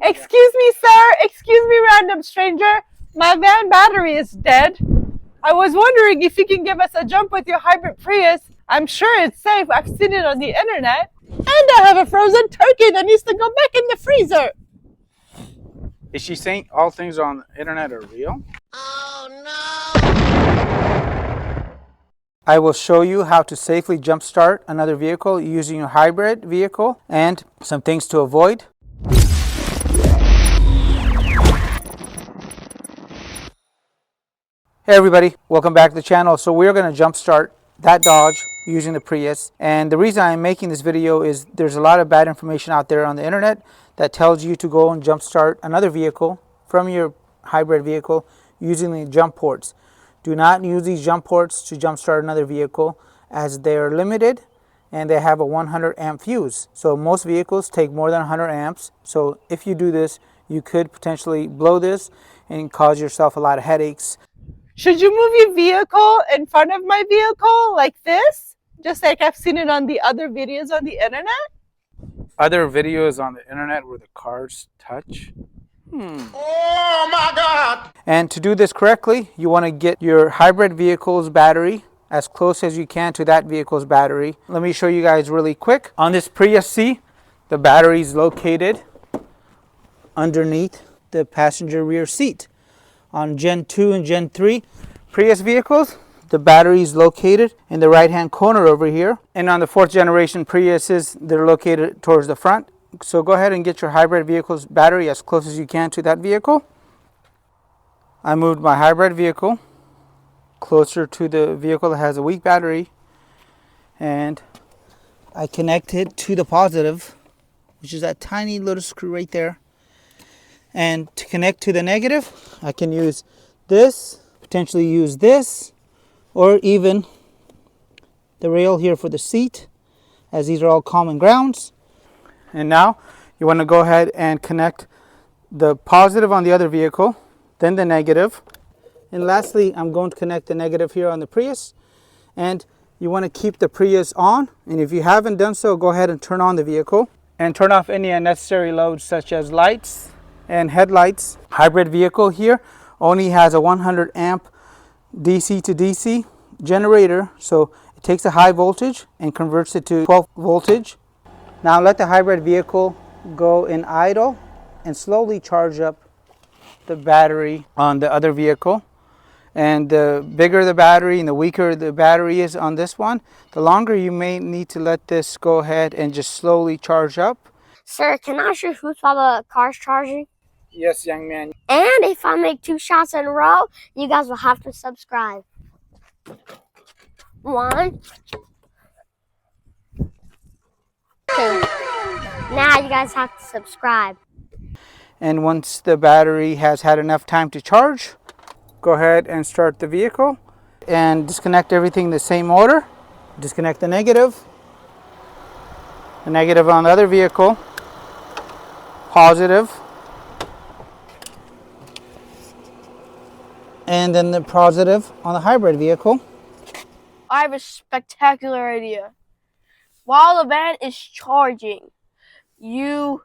Excuse me, sir. Excuse me, random stranger. My van battery is dead. I was wondering if you can give us a jump with your hybrid Prius. I'm sure it's safe. I've seen it on the internet. And I have a frozen turkey that needs to go back in the freezer. Is she saying all things on the internet are real? Oh no! I will show you how to safely jumpstart another vehicle using your hybrid vehicle and some things to avoid. Hey everybody, welcome back to the channel. So we're going to jumpstart that Dodge using the Prius. And the reason I'm making this video is there's a lot of bad information out there on the internet that tells you to go and jumpstart another vehicle from your hybrid vehicle using the jump ports. Do not use these jump ports to jumpstart another vehicle as they're limited and they have a 100 amp fuse. So most vehicles take more than 100 amps. So if you do this, you could potentially blow this and cause yourself a lot of headaches. Should you move your vehicle in front of my vehicle like this? Just like I've seen it on the other videos on the internet? Other videos on the internet where the cars touch? Oh my God! And to do this correctly, you want to get your hybrid vehicle's battery as close as you can to that vehicle's battery. Let me show you guys really quick. On this Prius C, the battery is located underneath the passenger rear seat. On Gen 2 and Gen 3 Prius vehicles, the battery is located in the right hand corner over here. And on the 4th generation Priuses, they're located towards the front. So go ahead and get your hybrid vehicle's battery as close as you can to that vehicle. I moved my hybrid vehicle closer to the vehicle that has a weak battery. And I connected to the positive, which is that tiny little screw right there. And to connect to the negative, I can use this, potentially use this, or even the rail here for the seat, as these are all common grounds. And now you want to go ahead and connect the positive on the other vehicle, then the negative. And lastly, I'm going to connect the negative here on the Prius. And you want to keep the Prius on. And if you haven't done so, go ahead and turn on the vehicle and turn off any unnecessary loads such as lights and headlights. Hybrid vehicle here only has a 100 amp DC to DC generator, so it takes a high voltage and converts it to 12 voltage. Now let the hybrid vehicle go in idle and slowly charge up the battery on the other vehicle. And the bigger the battery and the weaker the battery is on this one, the longer you may need to let this go ahead and just slowly charge up. Sir, can I shoot who's while the car's charging? Yes, young man. And if I make 2 shots in a row, you guys will have to subscribe. 1, 2. Now you guys have to subscribe. And once the battery has had enough time to charge, go ahead and start the vehicle and disconnect everything in the same order. Disconnect the negative on the other vehicle, positive, and then the positive on the hybrid vehicle. I have a spectacular idea. While the van is charging, you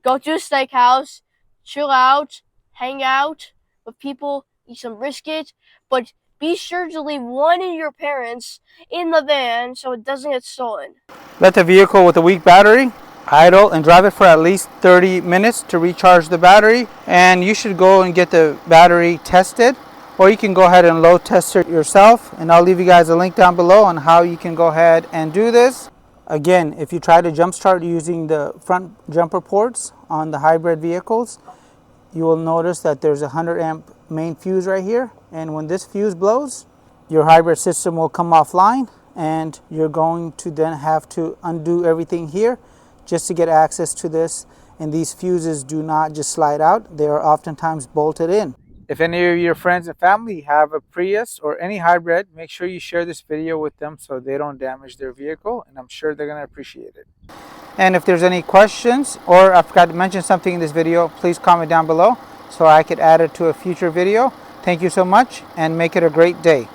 go to a steakhouse, chill out, hang out with people, eat some brisket, but be sure to leave one of your parents in the van so it doesn't get stolen. Let the vehicle with a weak battery idle and drive it for at least 30 minutes to recharge the battery. And you should go and get the battery tested, or you can go ahead and load test it yourself. And I'll leave you guys a link down below on how you can go ahead and do this. Again, if you try to jumpstart using the front jumper ports on the hybrid vehicles, you will notice that there's a 100 amp main fuse right here. And when this fuse blows, your hybrid system will come offline and you're going to then have to undo everything here just to get access to this. And these fuses do not just slide out, they are oftentimes bolted in. If any of your friends and family have a Prius or any hybrid, make sure you share this video with them so they don't damage their vehicle, and I'm sure they're going to appreciate it. And if there's any questions or I forgot to mention something in this video, please comment down below so I could add it to a future video. Thank you so much and make it a great day.